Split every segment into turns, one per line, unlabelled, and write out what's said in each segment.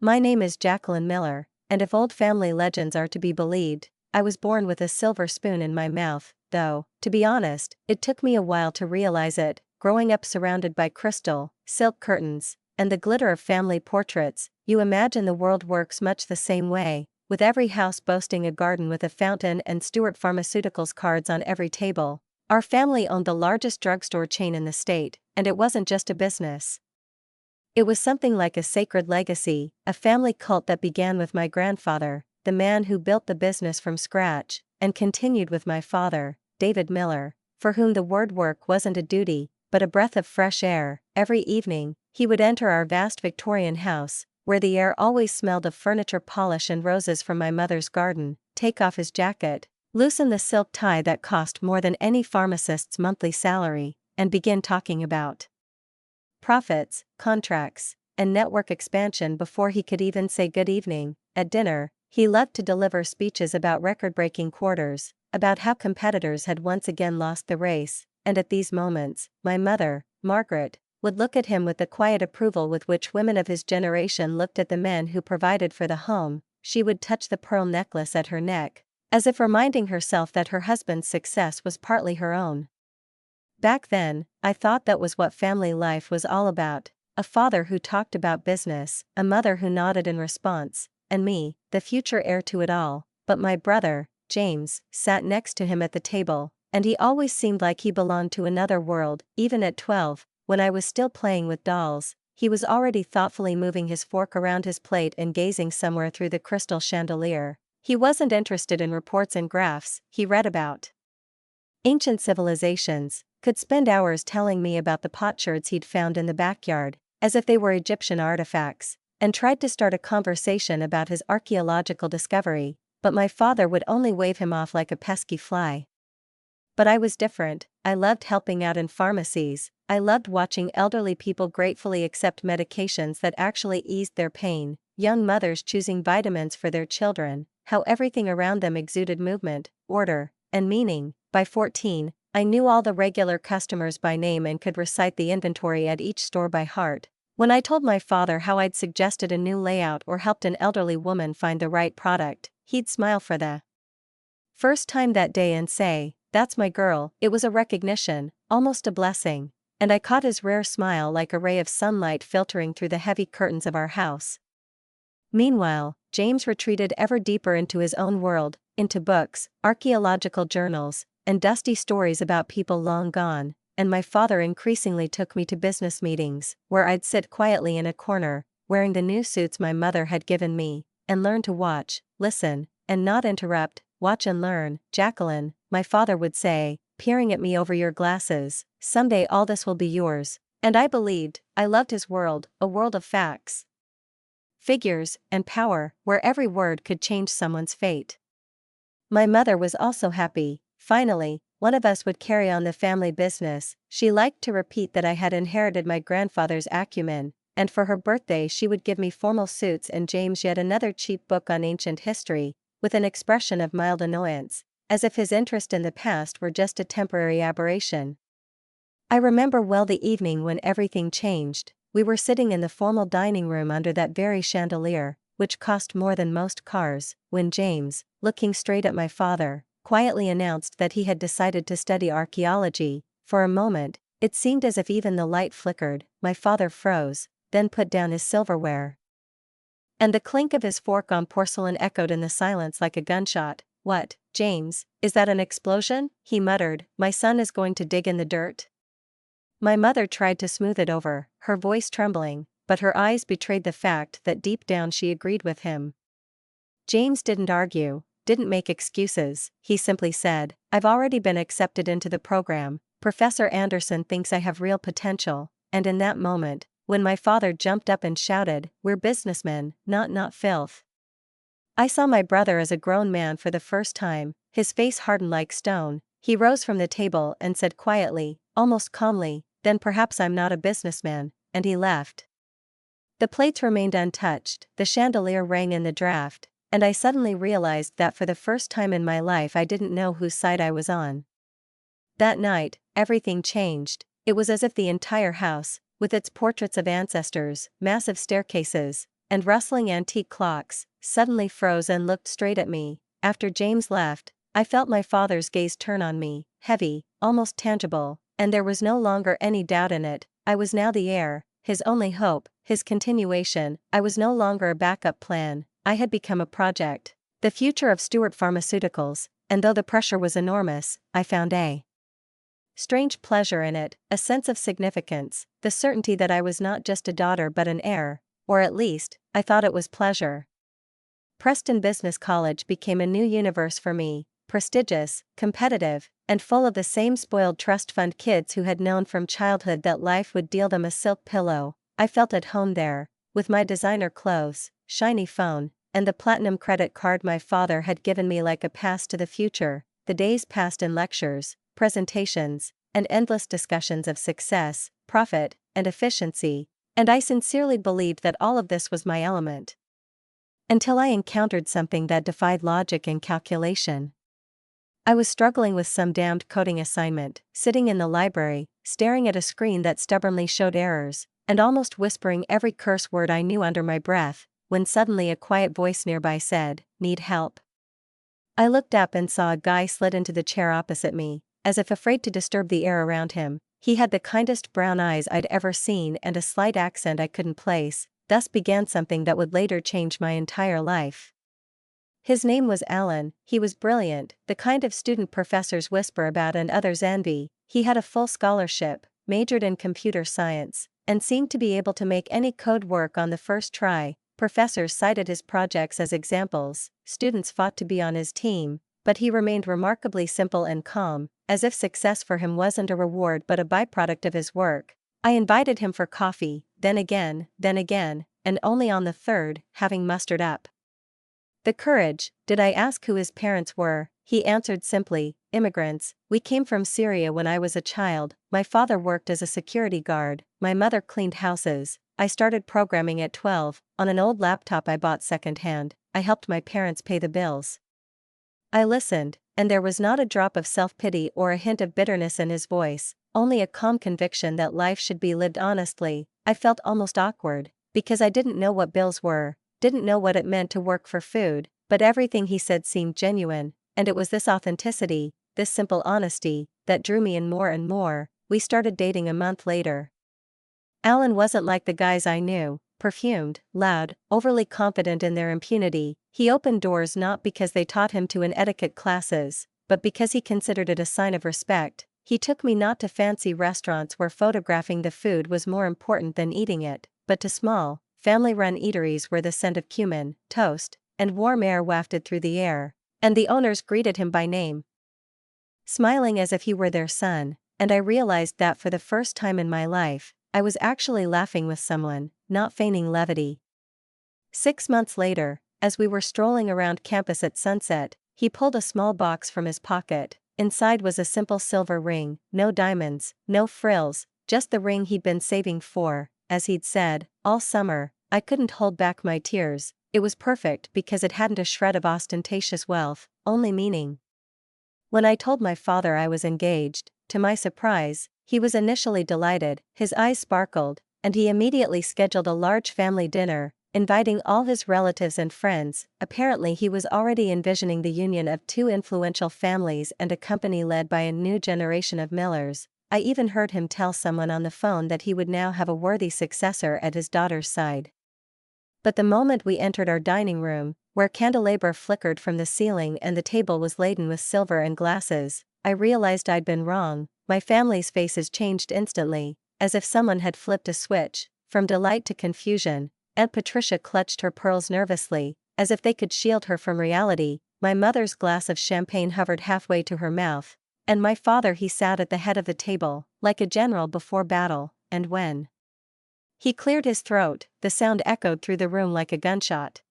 My name is Jacqueline Miller, and if old family legends are to be believed, I was born with a silver spoon in my mouth, though, to be honest, it took me a while to realize it, growing up surrounded by crystal, silk curtains, and the glitter of family portraits. You imagine the world works much the same way, with every house boasting a garden with a fountain and Stewart Pharmaceuticals cards on every table. Our family owned the largest drugstore chain in the state, and it wasn't just a business. It was something like a sacred legacy, a family cult that began with my grandfather, the man who built the business from scratch, and continued with my father, David Miller, for whom the word work wasn't a duty, but a breath of fresh air. Every evening, he would enter our vast Victorian house, where the air always smelled of furniture polish and roses from my mother's garden, take off his jacket, loosen the silk tie that cost more than any pharmacist's monthly salary, and begin talking about profits, contracts, and network expansion before he could even say good evening. At dinner, he loved to deliver speeches about record-breaking quarters, about how competitors had once again lost the race, and at these moments, my mother, Margaret, would look at him with the quiet approval with which women of his generation looked at the men who provided for the home. She would touch the pearl necklace at her neck, as if reminding herself that her husband's success was partly her own. Back then, I thought that was what family life was all about, a father who talked about business, a mother who nodded in response, and me, the future heir to it all. But my brother, James, sat next to him at the table, and he always seemed like he belonged to another world. Even at 12, when I was still playing with dolls, he was already thoughtfully moving his fork around his plate and gazing somewhere through the crystal chandelier. He wasn't interested in reports and graphs. He read about ancient civilizations, could spend hours telling me about the potsherds he'd found in the backyard, as if they were Egyptian artifacts, and tried to start a conversation about his archaeological discovery, but my father would only wave him off like a pesky fly. But I was different. I loved helping out in pharmacies. I loved watching elderly people gratefully accept medications that actually eased their pain, young mothers choosing vitamins for their children, how everything around them exuded movement, order, and meaning. By 14, I knew all the regular customers by name and could recite the inventory at each store by heart. When I told my father how I'd suggested a new layout or helped an elderly woman find the right product, he'd smile for the first time that day and say, "That's my girl." It was a recognition, almost a blessing, and I caught his rare smile like a ray of sunlight filtering through the heavy curtains of our house. Meanwhile, James retreated ever deeper into his own world, into books, archaeological journals, and dusty stories about people long gone, and my father increasingly took me to business meetings, where I'd sit quietly in a corner, wearing the new suits my mother had given me, and learn to watch, listen, and not interrupt. Watch and learn, Jacqueline, my father would say, peering at me over your glasses. Someday all this will be yours. And I believed. I loved his world, a world of facts, figures, and power, where every word could change someone's fate. My mother was also happy. Finally, one of us would carry on the family business. She liked to repeat that I had inherited my grandfather's acumen, and for her birthday she would give me formal suits and James yet another cheap book on ancient history, with an expression of mild annoyance, as if his interest in the past were just a temporary aberration. I remember well the evening when everything changed. We were sitting in the formal dining room under that very chandelier, which cost more than most cars, when James, looking straight at my father, quietly announced that he had decided to study archaeology. For a moment, it seemed as if even the light flickered. My father froze, then put down his silverware, and the clink of his fork on porcelain echoed in the silence like a gunshot. "What, James, is that an explosion?" he muttered. "My son is going to dig in the dirt?" My mother tried to smooth it over, her voice trembling, but her eyes betrayed the fact that deep down she agreed with him. James didn't argue, didn't make excuses. He simply said, "I've already been accepted into the program. Professor Anderson thinks I have real potential." And in that moment, when my father jumped up and shouted, "We're businessmen, not filth," I saw my brother as a grown man for the first time. His face hardened like stone. He rose from the table and said quietly, almost calmly, "Then perhaps I'm not a businessman," and he left. The plates remained untouched, the chandelier rang in the draught, and I suddenly realized that for the first time in my life I didn't know whose side I was on. That night, everything changed. It was as if the entire house, with its portraits of ancestors, massive staircases, and rustling antique clocks, suddenly froze and looked straight at me. After James left, I felt my father's gaze turn on me, heavy, almost tangible, and there was no longer any doubt in it. I was now the heir, his only hope, his continuation. I was no longer a backup plan, I had become a project. The future of Stewart Pharmaceuticals, and though the pressure was enormous, I found a strange pleasure in it, a sense of significance, the certainty that I was not just a daughter but an heir, or at least, I thought it was pleasure. Preston Business College became a new universe for me, prestigious, competitive, and full of the same spoiled trust fund kids who had known from childhood that life would deal them a silk pillow. I felt at home there, with my designer clothes, shiny phone, and the platinum credit card my father had given me like a pass to the future. The days passed in lectures, presentations, and endless discussions of success, profit, and efficiency, and I sincerely believed that all of this was my element. Until I encountered something that defied logic and calculation. I was struggling with some damned coding assignment, sitting in the library, staring at a screen that stubbornly showed errors, and almost whispering every curse word I knew under my breath, when suddenly a quiet voice nearby said, "Need help?" I looked up and saw a guy slid into the chair opposite me, as if afraid to disturb the air around him. He had the kindest brown eyes I'd ever seen and a slight accent I couldn't place. Thus began something that would later change my entire life. His name was Alan. He was brilliant, the kind of student professors whisper about and others envy. He had a full scholarship, majored in computer science, and seemed to be able to make any code work on the first try. Professors cited his projects as examples, students fought to be on his team, but he remained remarkably simple and calm, as if success for him wasn't a reward but a byproduct of his work. I invited him for coffee, then again, and only on the third, having mustered up the courage, did I ask who his parents were. He answered simply, "Immigrants. We came from Syria when I was a child. My father worked as a security guard, my mother cleaned houses. I started programming at 12, on an old laptop I bought secondhand. I helped my parents pay the bills." I listened, and there was not a drop of self-pity or a hint of bitterness in his voice, only a calm conviction that life should be lived honestly. I felt almost awkward, because I didn't know what bills were, didn't know what it meant to work for food, but everything he said seemed genuine, and it was this authenticity, this simple honesty, that drew me in more and more. We started dating a month later. Alan wasn't like the guys I knew, perfumed, loud, overly confident in their impunity. He opened doors not because they taught him to in etiquette classes, but because he considered it a sign of respect. He took me not to fancy restaurants where photographing the food was more important than eating it, but to small, family-run eateries where the scent of cumin, toast, and warm air wafted through the air, and the owners greeted him by name, smiling as if he were their son. And I realized that for the first time in my life, I was actually laughing with someone, not feigning levity. 6 months later, as we were strolling around campus at sunset, he pulled a small box from his pocket. Inside was a simple silver ring, no diamonds, no frills, just the ring he'd been saving for, as he'd said, all summer. I couldn't hold back my tears. It was perfect because it hadn't a shred of ostentatious wealth, only meaning. When I told my father I was engaged, to my surprise, he was initially delighted, his eyes sparkled, and he immediately scheduled a large family dinner, inviting all his relatives and friends. Apparently he was already envisioning the union of two influential families and a company led by a new generation of millers. I even heard him tell someone on the phone that he would now have a worthy successor at his daughter's side. But the moment we entered our dining room, where candelabra flickered from the ceiling and the table was laden with silver and glasses, I realized I'd been wrong. My family's faces changed instantly, as if someone had flipped a switch, from delight to confusion. Aunt Patricia clutched her pearls nervously, as if they could shield her from reality. My mother's glass of champagne hovered halfway to her mouth, and my father, he sat at the head of the table, like a general before battle, and when he cleared his throat, the sound echoed through the room like a gunshot.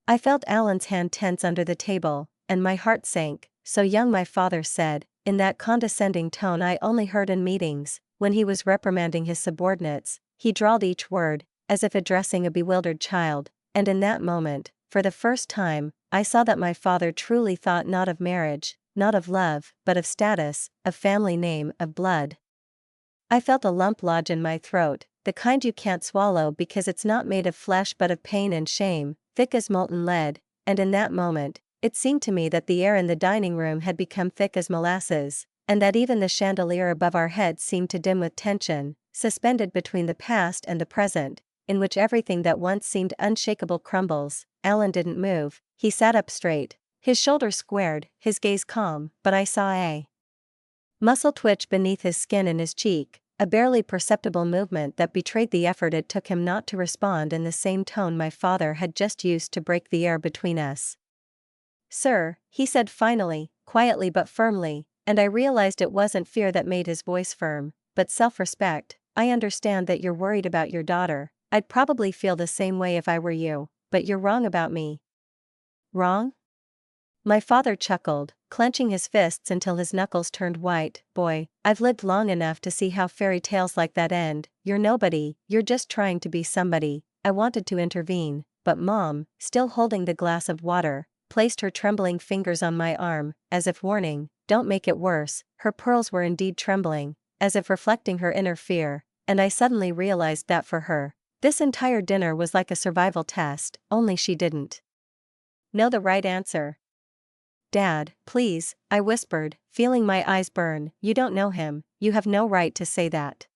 I felt Alan's hand tense under the table, and my heart sank. "So young," my father said, in that condescending tone I only heard in meetings. When he was reprimanding his subordinates, he drawled each word, as if addressing a bewildered child, and in that moment, for the first time, I saw that my father truly thought not of marriage, not of love, but of status, of family name, of blood. I felt a lump lodge in my throat, the kind you can't swallow because it's not made of flesh but of pain and shame, thick as molten lead, and in that moment, it seemed to me that the air in the dining room had become thick as molasses, and that even the chandelier above our heads seemed to dim with tension, suspended between the past and the present, in which everything that once seemed unshakable crumbles. Alan didn't move, he sat up straight, his shoulders squared, his gaze calm, but I saw a muscle twitch beneath his skin and his cheek, a barely perceptible movement that betrayed the effort it took him not to respond in the same tone my father had just used to break the air between us. "Sir," he said finally, quietly but firmly, and I realized it wasn't fear that made his voice firm, but self-respect. "I understand that you're worried about your daughter. I'd probably feel the same way if I were you, but you're wrong about me." "Wrong?" My father chuckled, clenching his fists until his knuckles turned white. "Boy, I've lived long enough to see how fairy tales like that end. You're nobody, you're just trying to be somebody." I wanted to intervene, but Mom, still holding the glass of water, placed her trembling fingers on my arm, as if warning, "Don't make it worse." Her pearls were indeed trembling, as if reflecting her inner fear, and I suddenly realized that for her, this entire dinner was like a survival test, only she didn't know the right answer. "Dad, please," I whispered, feeling my eyes burn, "you don't know him, you have no right to say that."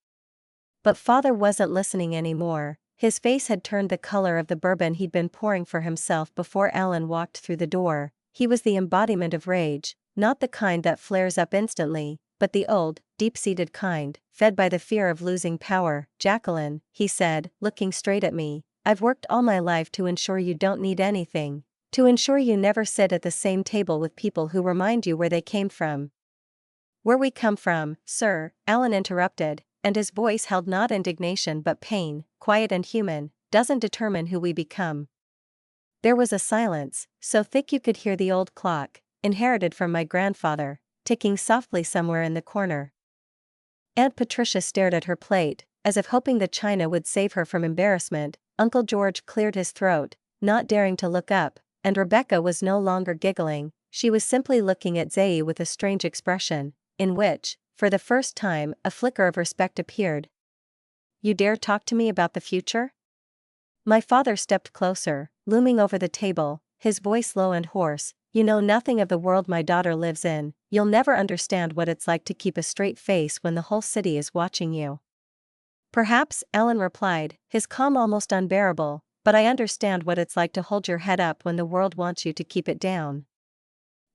But Father wasn't listening anymore. His face had turned the color of the bourbon he'd been pouring for himself before Alan walked through the door. He was the embodiment of rage, not the kind that flares up instantly, but the old, deep-seated kind, fed by the fear of losing power. "Jacqueline," he said, looking straight at me, "I've worked all my life to ensure you don't need anything. To ensure you never sit at the same table with people who remind you where they came from." "Where we come from, sir," Alan interrupted, and his voice held not indignation but pain, "quiet and human, doesn't determine who we become." There was a silence, so thick you could hear the old clock, inherited from my grandfather, ticking softly somewhere in the corner. Aunt Patricia stared at her plate, as if hoping the china would save her from embarrassment. Uncle George cleared his throat, not daring to look up, and Rebecca was no longer giggling, she was simply looking at Zae with a strange expression, in which, for the first time, a flicker of respect appeared. "You dare talk to me about the future?" My father stepped closer, looming over the table, his voice low and hoarse. "You know nothing of the world my daughter lives in, you'll never understand what it's like to keep a straight face when the whole city is watching you." "Perhaps," Alan replied, his calm almost unbearable, "but I understand what it's like to hold your head up when the world wants you to keep it down."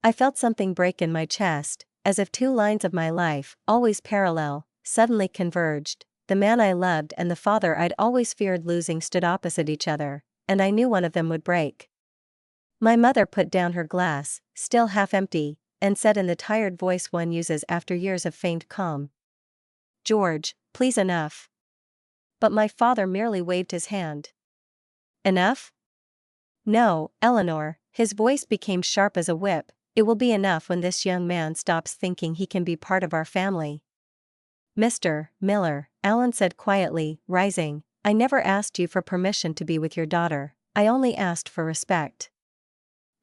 I felt something break in my chest, as if two lines of my life, always parallel, suddenly converged. The man I loved and the father I'd always feared losing stood opposite each other, and I knew one of them would break. My mother put down her glass, still half empty, and said in the tired voice one uses after years of feigned calm, "George, please, enough." But my father merely waved his hand. "Enough? No, Eleanor," his voice became sharp as a whip, "it will be enough when this young man stops thinking he can be part of our family." "Mr. Miller," Alan said quietly, rising, "I never asked you for permission to be with your daughter, I only asked for respect."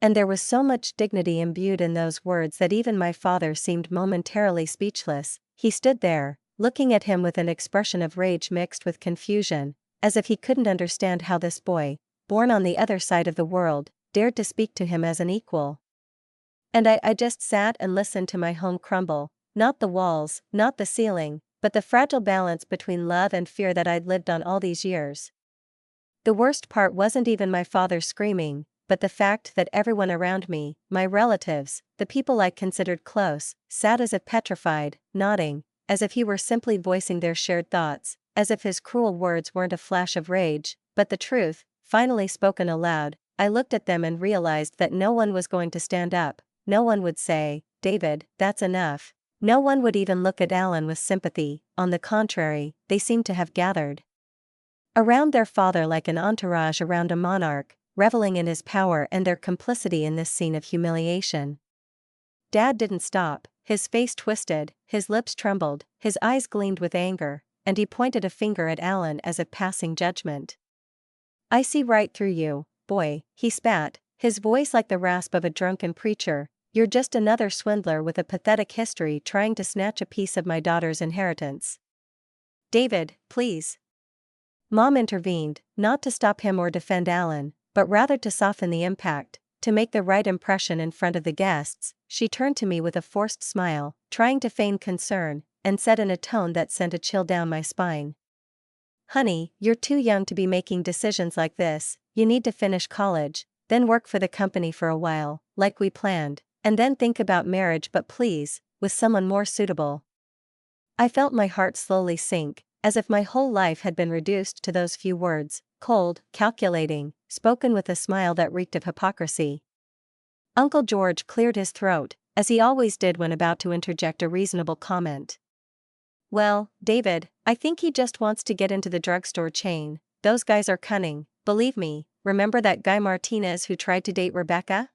And there was so much dignity imbued in those words that even my father seemed momentarily speechless. He stood there, looking at him with an expression of rage mixed with confusion, as if he couldn't understand how this boy, born on the other side of the world, dared to speak to him as an equal. And I just sat and listened to my home crumble, not the walls, not the ceiling, but the fragile balance between love and fear that I'd lived on all these years. The worst part wasn't even my father screaming, but the fact that everyone around me, my relatives, the people I considered close, sat as if petrified, nodding, as if he were simply voicing their shared thoughts, as if his cruel words weren't a flash of rage, but the truth, finally spoken aloud. I looked at them and realized that no one was going to stand up, no one would say, "David, that's enough." No one would even look at Alan with sympathy. On the contrary, they seemed to have gathered around their father like an entourage around a monarch, reveling in his power and their complicity in this scene of humiliation. Dad didn't stop, his face twisted, his lips trembled, his eyes gleamed with anger, and he pointed a finger at Alan as if passing judgment. "I see right through you, boy," he spat, his voice like the rasp of a drunken preacher. "You're just another swindler with a pathetic history trying to snatch a piece of my daughter's inheritance." "David, please." Mom intervened, not to stop him or defend Alan, but rather to soften the impact, to make the right impression in front of the guests. She turned to me with a forced smile, trying to feign concern, and said in a tone that sent a chill down my spine. "Honey, you're too young to be making decisions like this. You need to finish college, then work for the company for a while, like we planned, and then think about marriage, but please, with someone more suitable." I felt my heart slowly sink, as if my whole life had been reduced to those few words, cold, calculating, spoken with a smile that reeked of hypocrisy. Uncle George cleared his throat, as he always did when about to interject a reasonable comment. "Well, David, I think he just wants to get into the drugstore chain. Those guys are cunning, believe me. Remember that guy Martinez who tried to date Rebecca?"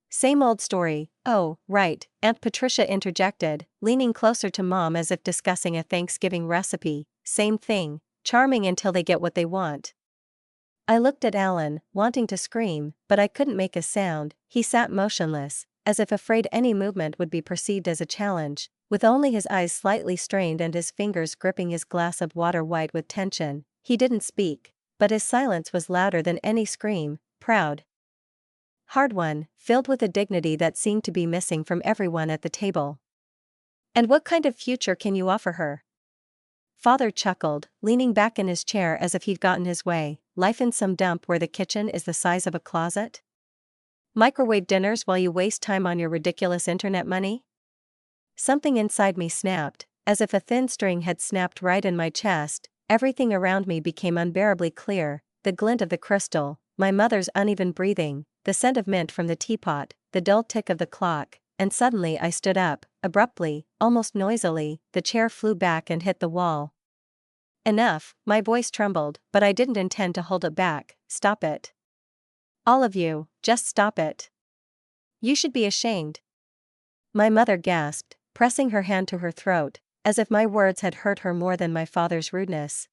"Same old story." "Oh, right," Aunt Patricia interjected, leaning closer to Mom as if discussing a Thanksgiving recipe. "Same thing, charming until they get what they want." I looked at Alan, wanting to scream, but I couldn't make a sound. He sat motionless, as if afraid any movement would be perceived as a challenge, with only his eyes slightly strained and his fingers gripping his glass of water white with tension. He didn't speak, but his silence was louder than any scream, proud, hard one, filled with a dignity that seemed to be missing from everyone at the table. "And what kind of future can you offer her?" Father chuckled, leaning back in his chair as if he'd gotten his way. "Life in some dump where the kitchen is the size of a closet? Microwave dinners while you waste time on your ridiculous internet money?" Something inside me snapped, as if a thin string had snapped right in my chest. Everything around me became unbearably clear: the glint of the crystal, my mother's uneven breathing, the scent of mint from the teapot, the dull tick of the clock, and suddenly I stood up, abruptly, almost noisily. The chair flew back and hit the wall. "Enough," my voice trembled, but I didn't intend to hold it back. "Stop it. All of you, just stop it. You should be ashamed." My mother gasped, pressing her hand to her throat, as if my words had hurt her more than my father's rudeness.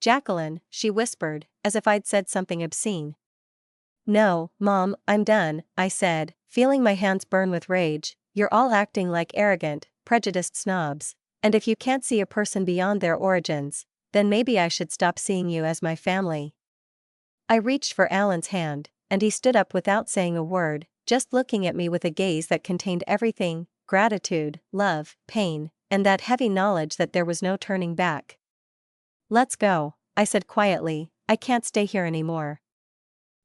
"Jacqueline," she whispered, as if I'd said something obscene. "No, Mom, I'm done," I said, feeling my hands burn with rage. "You're all acting like arrogant, prejudiced snobs, and if you can't see a person beyond their origins, then maybe I should stop seeing you as my family." I reached for Alan's hand, and he stood up without saying a word, just looking at me with a gaze that contained everything: gratitude, love, pain, and that heavy knowledge that there was no turning back. "Let's go," I said quietly. "I can't stay here anymore."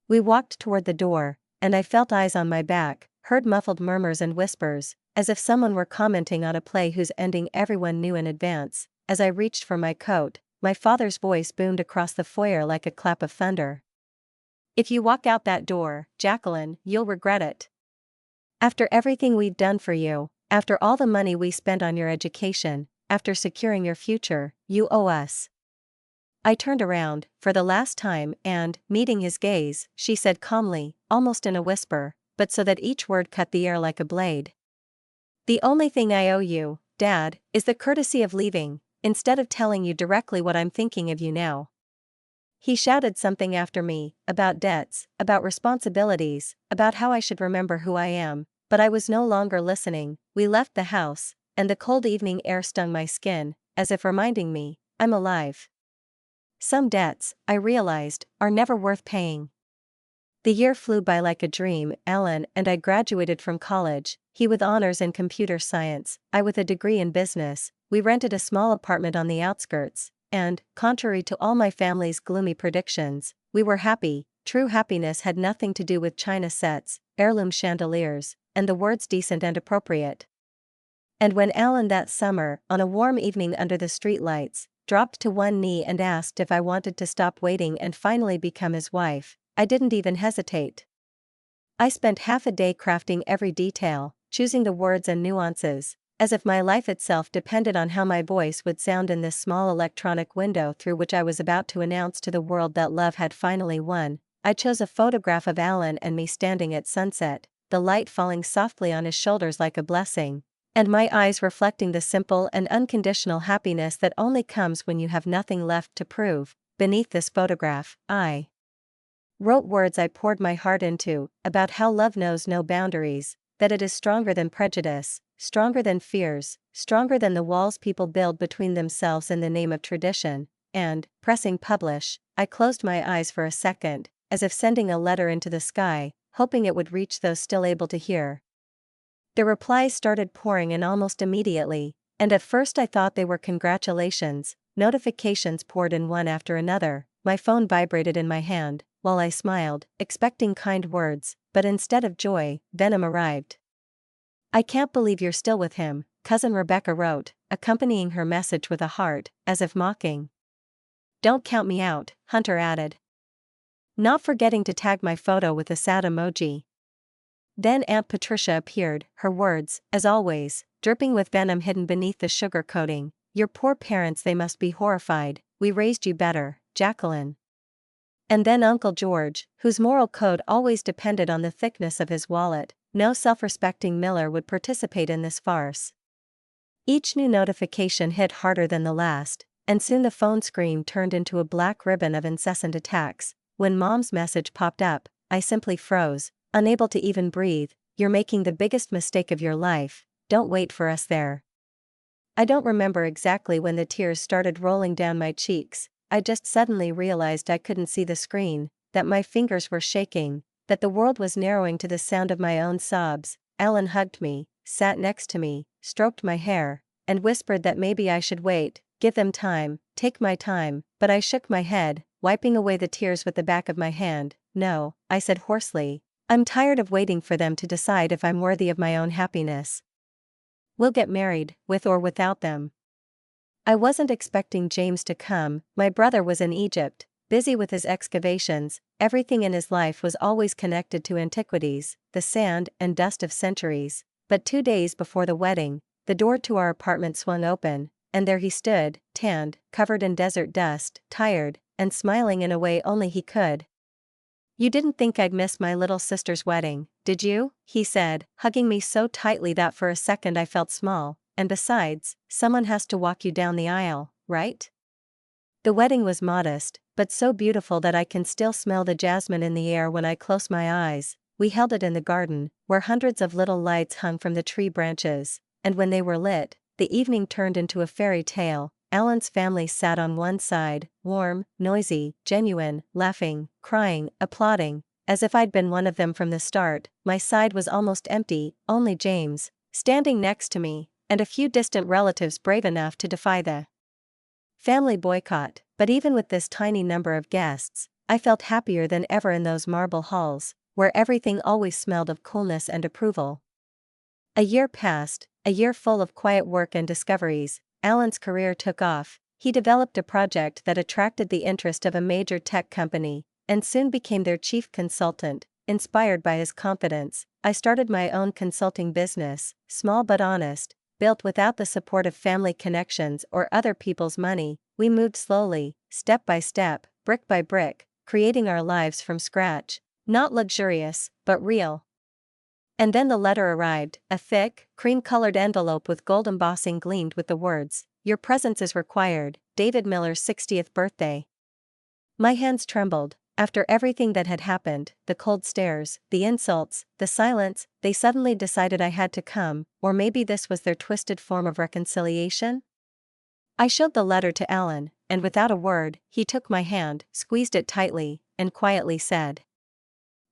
We walked toward the door, and I felt eyes on my back, heard muffled murmurs and whispers, as if someone were commenting on a play whose ending everyone knew in advance. As I reached for my coat, my father's voice boomed across the foyer like a clap of thunder. "If you walk out that door, Jacqueline, you'll regret it. After everything we've done for you, after all the money we spent on your education, after securing your future, you owe us." I turned around, for the last time, and, meeting his gaze, she said calmly, almost in a whisper, but so that each word cut the air like a blade, "The only thing I owe you, Dad, is the courtesy of leaving, instead of telling you directly what I'm thinking of you now." He shouted something after me, about debts, about responsibilities, about how I should remember who I am, but I was no longer listening. We left the house, and the cold evening air stung my skin, as if reminding me, I'm alive. Some debts, I realized, are never worth paying. The year flew by like a dream. Alan and I graduated from college, he with honors in computer science, I with a degree in business. We rented a small apartment on the outskirts, and, contrary to all my family's gloomy predictions, we were happy. True happiness had nothing to do with china sets, heirloom chandeliers, and the words decent and appropriate. And when Alan that summer, on a warm evening under the streetlights, dropped to one knee and asked if I wanted to stop waiting and finally become his wife, I didn't even hesitate. I spent half a day crafting every detail, choosing the words and nuances, as if my life itself depended on how my voice would sound in this small electronic window through which I was about to announce to the world that love had finally won. I chose a photograph of Alan and me standing at sunset, the light falling softly on his shoulders like a blessing, and my eyes reflecting the simple and unconditional happiness that only comes when you have nothing left to prove. Beneath this photograph, I wrote words I poured my heart into, about how love knows no boundaries, that it is stronger than prejudice, stronger than fears, stronger than the walls people build between themselves in the name of tradition, and, pressing publish, I closed my eyes for a second, as if sending a letter into the sky, hoping it would reach those still able to hear. The replies started pouring in almost immediately, and at first I thought they were congratulations. Notifications poured in one after another. My phone vibrated in my hand, while I smiled, expecting kind words, but instead of joy, venom arrived. "I can't believe you're still with him," Cousin Rebecca wrote, accompanying her message with a heart, as if mocking. "Don't count me out," Hunter added, not forgetting to tag my photo with a sad emoji. Then Aunt Patricia appeared, her words, as always, dripping with venom hidden beneath the sugar coating. "Your poor parents, they must be horrified. We raised you better, Jacqueline." And then Uncle George, whose moral code always depended on the thickness of his wallet. No self-respecting Miller would participate in this farce. Each new notification hit harder than the last, and soon the phone screen turned into a black ribbon of incessant attacks. When Mom's message popped up, I simply froze, unable to even breathe. "You're making the biggest mistake of your life. Don't wait for us there." I don't remember exactly when the tears started rolling down my cheeks. I just suddenly realized I couldn't see the screen, that my fingers were shaking, that the world was narrowing to the sound of my own sobs. Alan hugged me, sat next to me, stroked my hair, and whispered that maybe I should wait, give them time, take my time, but I shook my head, wiping away the tears with the back of my hand. "No," I said hoarsely, "I'm tired of waiting for them to decide if I'm worthy of my own happiness. We'll get married, with or without them." I wasn't expecting James to come. My brother was in Egypt, busy with his excavations. Everything in his life was always connected to antiquities, the sand and dust of centuries. But 2 days before the wedding, the door to our apartment swung open, and there he stood, tanned, covered in desert dust, tired, and smiling in a way only he could. "You didn't think I'd miss my little sister's wedding, did you?" he said, hugging me so tightly that for a second I felt small. "And besides, someone has to walk you down the aisle, right?" The wedding was modest, but so beautiful that I can still smell the jasmine in the air when I close my eyes. We held it in the garden, where hundreds of little lights hung from the tree branches, and when they were lit, the evening turned into a fairy tale. Alan's family sat on one side, warm, noisy, genuine, laughing, crying, applauding, as if I'd been one of them from the start. My side was almost empty, only James, standing next to me, and a few distant relatives brave enough to defy the family boycott. But even with this tiny number of guests, I felt happier than ever in those marble halls, where everything always smelled of coolness and approval. A year passed, a year full of quiet work and discoveries. Alan's career took off. He developed a project that attracted the interest of a major tech company, and soon became their chief consultant. Inspired by his confidence, I started my own consulting business, small but honest, built without the support of family connections or other people's money. We moved slowly, step by step, brick by brick, creating our lives from scratch. Not luxurious, but real. And then the letter arrived, a thick, cream-colored envelope with gold embossing gleamed with the words, "Your presence is required, David Miller's 60th birthday." My hands trembled. After everything that had happened, the cold stares, the insults, the silence, they suddenly decided I had to come, or maybe this was their twisted form of reconciliation? I showed the letter to Alan, and without a word, he took my hand, squeezed it tightly, and quietly said,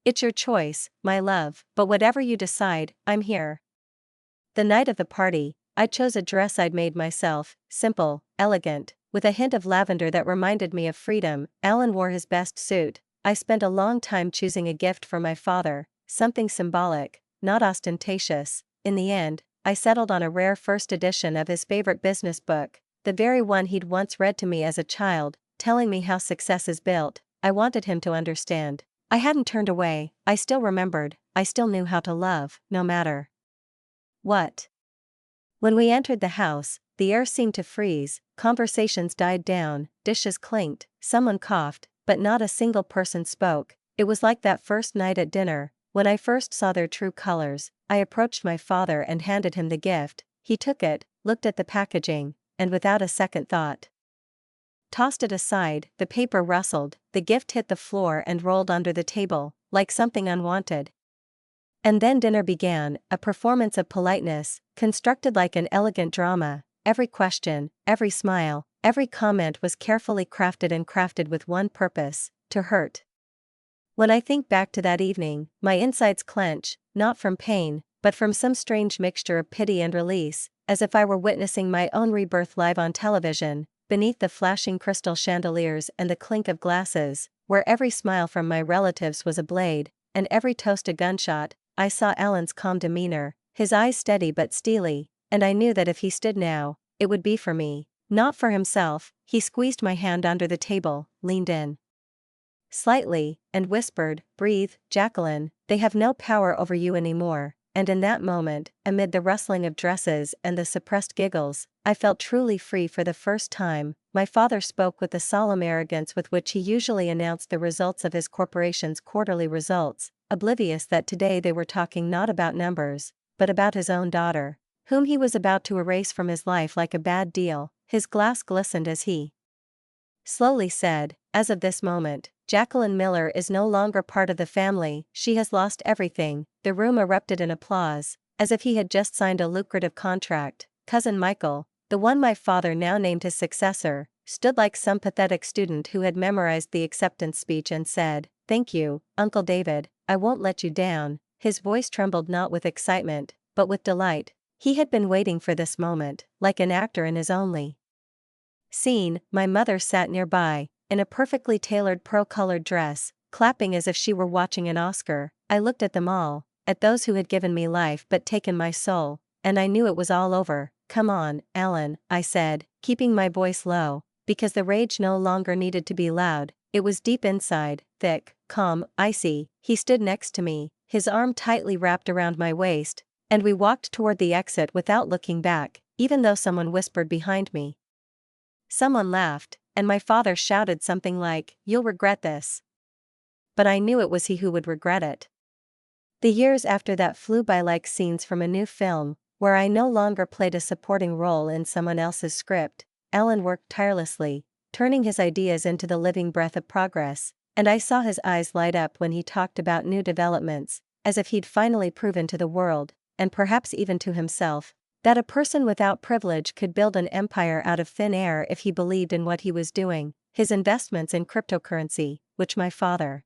"It's your choice, my love, but whatever you decide, I'm here." The night of the party, I chose a dress I'd made myself, simple, elegant, with a hint of lavender that reminded me of freedom. Alan wore his best suit. I spent a long time choosing a gift for my father, something symbolic, not ostentatious. In the end, I settled on a rare first edition of his favorite business book, the very one he'd once read to me as a child, telling me how success is built. I wanted him to understand. I hadn't turned away. I still remembered. I still knew how to love, no matter what. When we entered the house, the air seemed to freeze, conversations died down, dishes clinked, someone coughed, but not a single person spoke. It was like that first night at dinner, when I first saw their true colors. I approached my father and handed him the gift. He took it, looked at the packaging, and without a second thought, tossed it aside. The paper rustled, the gift hit the floor and rolled under the table, like something unwanted. And then dinner began, a performance of politeness, constructed like an elegant drama. Every question, every smile, Every comment was carefully crafted with one purpose: to hurt. When I think back to that evening, my insides clench, not from pain, but from some strange mixture of pity and release, as if I were witnessing my own rebirth live on television, beneath the flashing crystal chandeliers and the clink of glasses, where every smile from my relatives was a blade, and every toast a gunshot. I saw Alan's calm demeanor, his eyes steady but steely, and I knew that if he stood now, it would be for me, not for himself. He squeezed my hand under the table, leaned in slightly, and whispered, "Breathe, Jacqueline, they have no power over you anymore." And in that moment, amid the rustling of dresses and the suppressed giggles, I felt truly free for the first time. My father spoke with the solemn arrogance with which he usually announced the results of his corporation's quarterly results, oblivious that today they were talking not about numbers, but about his own daughter, whom he was about to erase from his life like a bad deal. His glass glistened as he slowly said, "As of this moment, Jacqueline Miller is no longer part of the family. She has lost everything." The room erupted in applause, as if he had just signed a lucrative contract. Cousin Michael, the one my father now named his successor, stood like some pathetic student who had memorized the acceptance speech and said, "Thank you, Uncle David, I won't let you down." His voice trembled not with excitement, but with delight. He had been waiting for this moment, like an actor in his only scene. My mother sat nearby, in a perfectly tailored pearl-colored dress, clapping as if she were watching an Oscar. I looked at them all, at those who had given me life but taken my soul, and I knew it was all over. "Come on, Alan," I said, keeping my voice low, because the rage no longer needed to be loud. It was deep inside, thick, calm, icy. He stood next to me, his arm tightly wrapped around my waist, and we walked toward the exit without looking back, even though someone whispered behind me. Someone laughed, and my father shouted something like, "You'll regret this." But I knew it was he who would regret it. The years after that flew by like scenes from a new film, where I no longer played a supporting role in someone else's script. Alan worked tirelessly, turning his ideas into the living breath of progress, and I saw his eyes light up when he talked about new developments, as if he'd finally proven to the world, and perhaps even to himself, that a person without privilege could build an empire out of thin air if he believed in what he was doing. His investments in cryptocurrency, which my father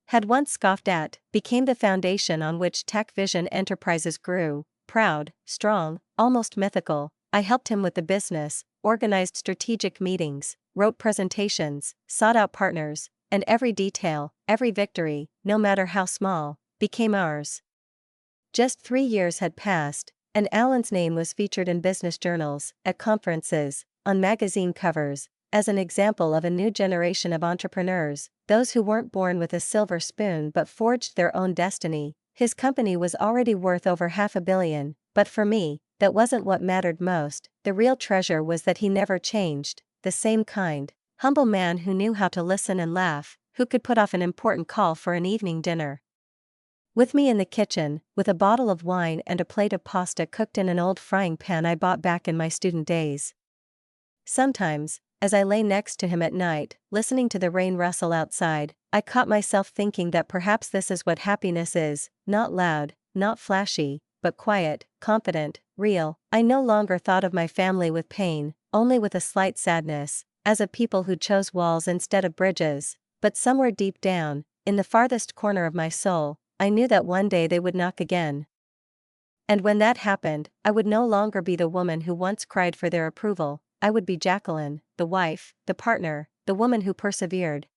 had once scoffed at, became the foundation on which Tech Vision Enterprises grew. Proud, strong, almost mythical, I helped him with the business, organized strategic meetings, wrote presentations, sought out partners, and every detail, every victory, no matter how small, became ours. Just 3 years had passed, and Alan's name was featured in business journals, at conferences, on magazine covers, as an example of a new generation of entrepreneurs, those who weren't born with a silver spoon but forged their own destiny. His company was already worth over $500 million, but for me, that wasn't what mattered most. The real treasure was that he never changed, the same kind, humble man who knew how to listen and laugh, who could put off an important call for an evening dinner with me in the kitchen, with a bottle of wine and a plate of pasta cooked in an old frying pan I bought back in my student days. Sometimes, as I lay next to him at night, listening to the rain rustle outside, I caught myself thinking that perhaps this is what happiness is: not loud, not flashy, but quiet, confident, real. I no longer thought of my family with pain, only with a slight sadness, as of people who chose walls instead of bridges, but somewhere deep down, in the farthest corner of my soul, I knew that one day they would knock again. And when that happened, I would no longer be the woman who once cried for their approval. I would be Jacqueline, the wife, the partner, the woman who persevered.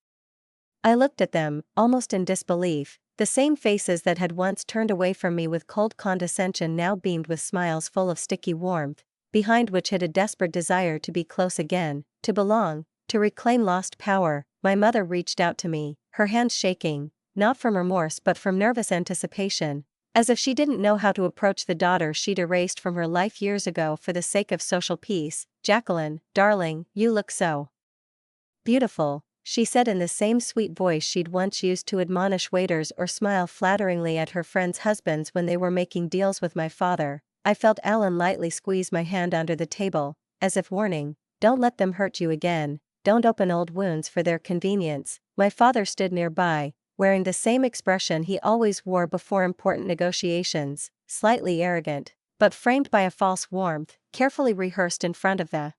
I looked at them, almost in disbelief. The same faces that had once turned away from me with cold condescension now beamed with smiles full of sticky warmth, behind which hid a desperate desire to be close again, to belong, to reclaim lost power. My mother reached out to me, her hands shaking, not from remorse but from nervous anticipation, as if she didn't know how to approach the daughter she'd erased from her life years ago for the sake of social peace. "Jacqueline, darling, you look so beautiful," she said in the same sweet voice she'd once used to admonish waiters or smile flatteringly at her friends' husbands when they were making deals with my father. I felt Alan lightly squeeze my hand under the table, as if warning, "Don't let them hurt you again, don't open old wounds for their convenience." My father stood nearby, wearing the same expression he always wore before important negotiations, slightly arrogant, but framed by a false warmth, carefully rehearsed in front of the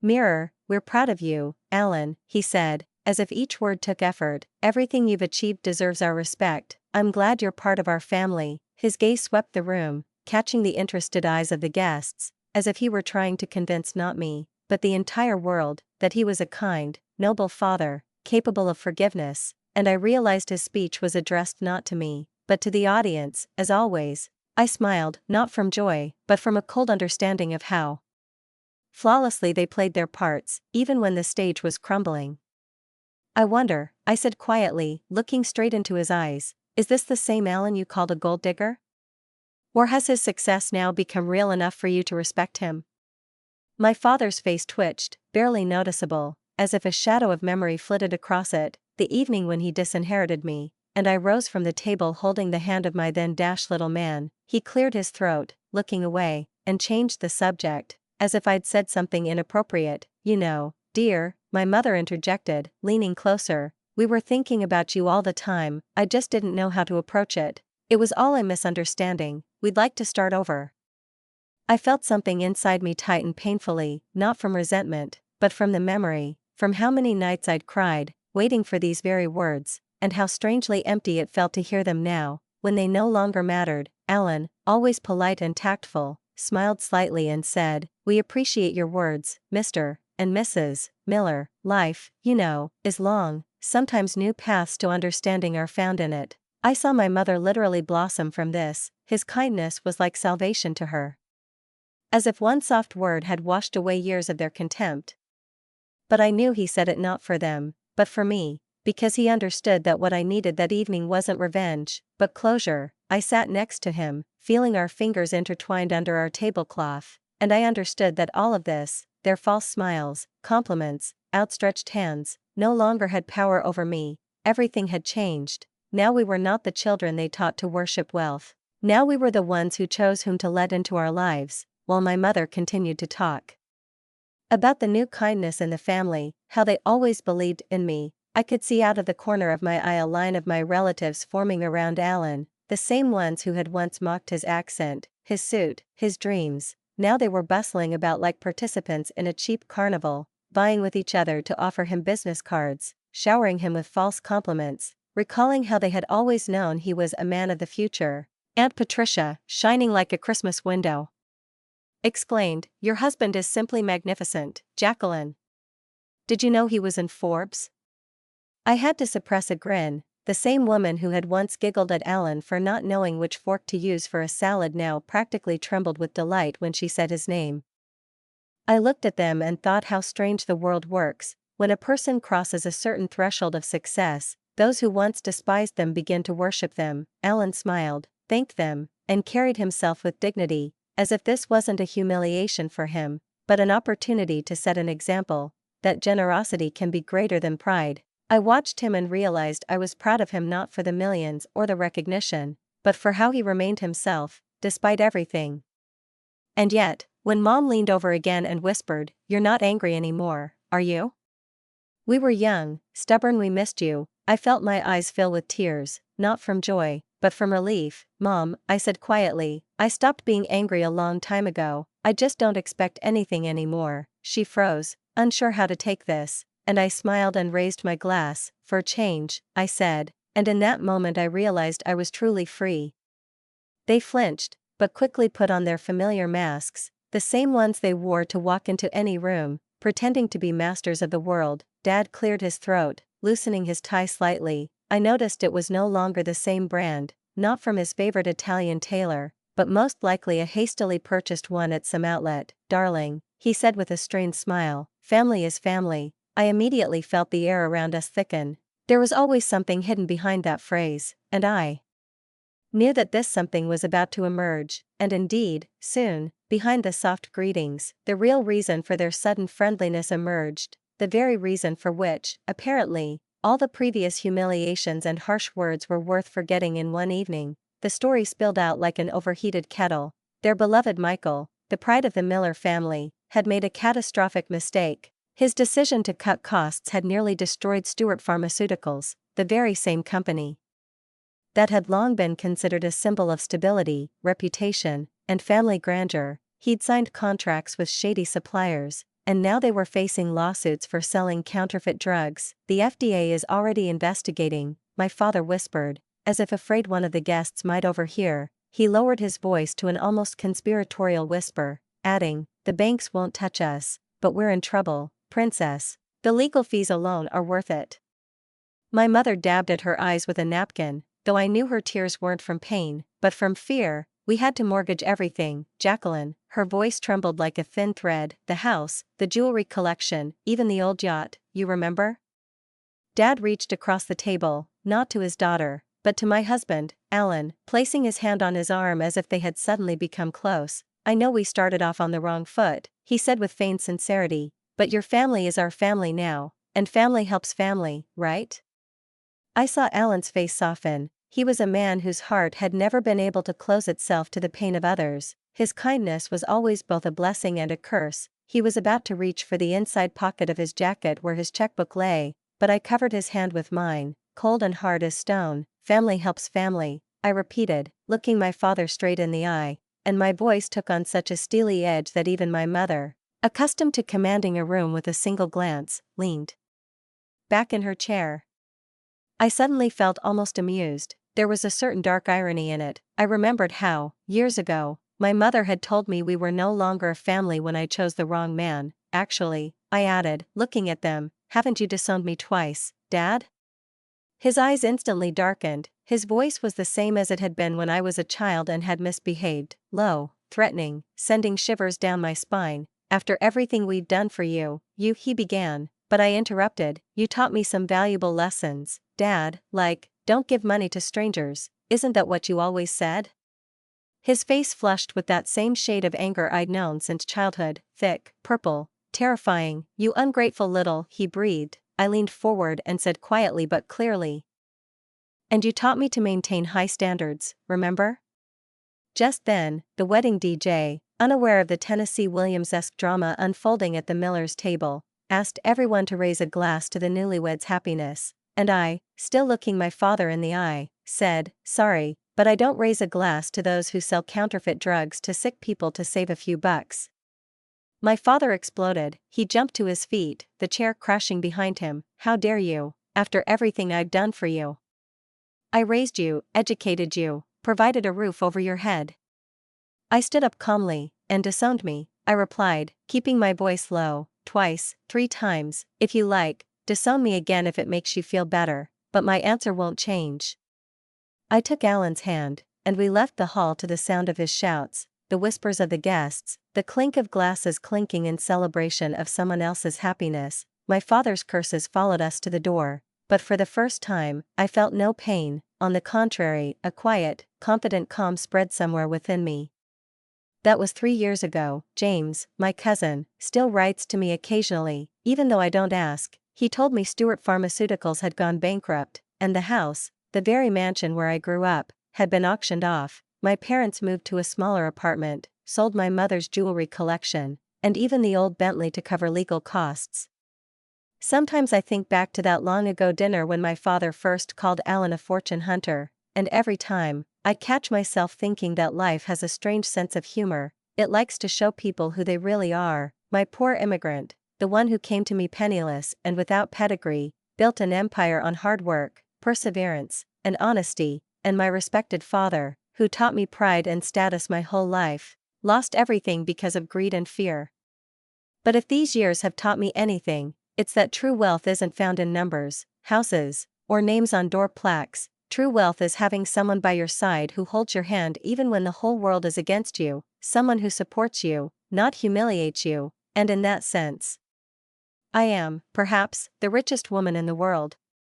"Mirror, we're proud of you, Alan," he said, as if each word took effort. "Everything you've achieved deserves our respect. I'm glad you're part of our family." His gaze swept the room, catching the interested eyes of the guests, as if he were trying to convince not me, but the entire world, that he was a kind, noble father, capable of forgiveness, and I realized his speech was addressed not to me, but to the audience, as always. I smiled, not from joy, but from a cold understanding of how flawlessly they played their parts, even when the stage was crumbling. "I wonder," I said quietly, looking straight into his eyes, "is this the same Alan you called a gold digger? Or has his success now become real enough for you to respect him?" My father's face twitched, barely noticeable, as if a shadow of memory flitted across it, the evening when he disinherited me, and I rose from the table holding the hand of my then dashed little man. He cleared his throat, looking away, and changed the subject, as if I'd said something inappropriate. "You know, dear," my mother interjected, leaning closer, "we were thinking about you all the time. I just didn't know how to approach it. It was all a misunderstanding. We'd like to start over." I felt something inside me tighten painfully, not from resentment, but from the memory, from how many nights I'd cried, waiting for these very words, and how strangely empty it felt to hear them now, when they no longer mattered. Alan, always polite and tactful, smiled slightly and said, "We appreciate your words, Mr. and Mrs. Miller. Life, you know, is long, sometimes new paths to understanding are found in it." I saw my mother literally blossom from this. His kindness was like salvation to her. As if one soft word had washed away years of their contempt. But I knew he said it not for them, but for me, because he understood that what I needed that evening wasn't revenge, but closure. I sat next to him, feeling our fingers intertwined under our tablecloth, and I understood that all of this, their false smiles, compliments, outstretched hands, no longer had power over me. Everything had changed. Now we were not the children they taught to worship wealth. Now we were the ones who chose whom to let into our lives, while my mother continued to talk about the new kindness in the family, how they always believed in me. I could see out of the corner of my eye a line of my relatives forming around Alan, the same ones who had once mocked his accent, his suit, his dreams. Now they were bustling about like participants in a cheap carnival, vying with each other to offer him business cards, showering him with false compliments, recalling how they had always known he was a man of the future. Aunt Patricia, shining like a Christmas window, explained, "Your husband is simply magnificent, Jacqueline. Did you know he was in Forbes?" I had to suppress a grin. The same woman who had once giggled at Alan for not knowing which fork to use for a salad now practically trembled with delight when she said his name. I looked at them and thought how strange the world works. When a person crosses a certain threshold of success, those who once despised them begin to worship them. Alan smiled, thanked them, and carried himself with dignity, as if this wasn't a humiliation for him, but an opportunity to set an example, that generosity can be greater than pride. I watched him and realized I was proud of him not for the millions or the recognition, but for how he remained himself, despite everything. And yet, when Mom leaned over again and whispered, "You're not angry anymore, are you? We were young, stubborn, we missed you," I felt my eyes fill with tears, not from joy, but from relief. "Mom," I said quietly, "I stopped being angry a long time ago, I just don't expect anything anymore." She froze, unsure how to take this, and I smiled and raised my glass. "For a change," I said, and in that moment I realized I was truly free. They flinched, but quickly put on their familiar masks, the same ones they wore to walk into any room, pretending to be masters of the world. Dad cleared his throat, loosening his tie slightly. I noticed it was no longer the same brand, not from his favorite Italian tailor, but most likely a hastily purchased one at some outlet. "Darling," he said with a strained smile, "family is family." I immediately felt the air around us thicken. There was always something hidden behind that phrase, and I knew that this something was about to emerge, and indeed, soon, behind the soft greetings, the real reason for their sudden friendliness emerged, the very reason for which, apparently, all the previous humiliations and harsh words were worth forgetting in one evening. The story spilled out like an overheated kettle. Their beloved Michael, the pride of the Miller family, had made a catastrophic mistake. His decision to cut costs had nearly destroyed Stewart Pharmaceuticals, the very same company that had long been considered a symbol of stability, reputation, and family grandeur. He'd signed contracts with shady suppliers, and now they were facing lawsuits for selling counterfeit drugs. "The FDA is already investigating," my father whispered, as if afraid one of the guests might overhear. He lowered his voice to an almost conspiratorial whisper, adding, "The banks won't touch us, but we're in trouble, princess. The legal fees alone are worth it." My mother dabbed at her eyes with a napkin, though I knew her tears weren't from pain, but from fear. "We had to mortgage everything, Jacqueline." Her voice trembled like a thin thread. "The house, the jewelry collection, even the old yacht, you remember?" Dad reached across the table, not to his daughter, but to my husband, Alan, placing his hand on his arm as if they had suddenly become close. "I know we started off on the wrong foot," he said with feigned sincerity, "but your family is our family now, and family helps family, right?" I saw Alan's face soften. He was a man whose heart had never been able to close itself to the pain of others. His kindness was always both a blessing and a curse. He was about to reach for the inside pocket of his jacket where his checkbook lay, but I covered his hand with mine, cold and hard as stone. "Family helps family," I repeated, looking my father straight in the eye, and my voice took on such a steely edge that even my mother, accustomed to commanding a room with a single glance, leaned back in her chair. I suddenly felt almost amused. There was a certain dark irony in it. I remembered how, years ago, my mother had told me we were no longer a family when I chose the wrong man. "Actually," I added, looking at them, "haven't you disowned me twice, Dad?" His eyes instantly darkened. His voice was the same as it had been when I was a child and had misbehaved, low, threatening, sending shivers down my spine. "After everything we've done for you," he began, but I interrupted. "You taught me some valuable lessons, Dad, like, don't give money to strangers. Isn't that what you always said?" His face flushed with that same shade of anger I'd known since childhood, thick, purple, terrifying. "You ungrateful little," he breathed. I leaned forward and said quietly but clearly, "And you taught me to maintain high standards, remember?" Just then, the wedding DJ, unaware of the Tennessee Williams-esque drama unfolding at the Miller's table, asked everyone to raise a glass to the newlyweds' happiness, and I, still looking my father in the eye, said, "Sorry, but I don't raise a glass to those who sell counterfeit drugs to sick people to save a few bucks." My father exploded. He jumped to his feet, the chair crashing behind him. "How dare you, after everything I've done for you? I raised you, educated you, provided a roof over your head." I stood up calmly. "And disowned me," I replied, keeping my voice low. "Twice, 3 times, if you like. Disown me again if it makes you feel better, but my answer won't change." I took Alan's hand, and we left the hall to the sound of his shouts, the whispers of the guests, the clink of glasses clinking in celebration of someone else's happiness. My father's curses followed us to the door, but for the first time, I felt no pain. On the contrary, a quiet, confident calm spread somewhere within me. That was 3 years ago. James, my cousin, still writes to me occasionally, even though I don't ask. He told me Stewart Pharmaceuticals had gone bankrupt, and the house, the very mansion where I grew up, had been auctioned off. My parents moved to a smaller apartment, sold my mother's jewelry collection, and even the old Bentley to cover legal costs. Sometimes I think back to that long ago dinner when my father first called Alan a fortune hunter, and every time, I catch myself thinking that life has a strange sense of humor. It likes to show people who they really are. My poor immigrant, the one who came to me penniless and without pedigree, built an empire on hard work, perseverance, and honesty, and my respected father, who taught me pride and status my whole life, lost everything because of greed and fear. But if these years have taught me anything, it's that true wealth isn't found in numbers, houses, or names on door plaques. True wealth is having someone by your side who holds your hand even when the whole world is against you, someone who supports you, not humiliates you, and in that sense, I am, perhaps, the richest woman in the world.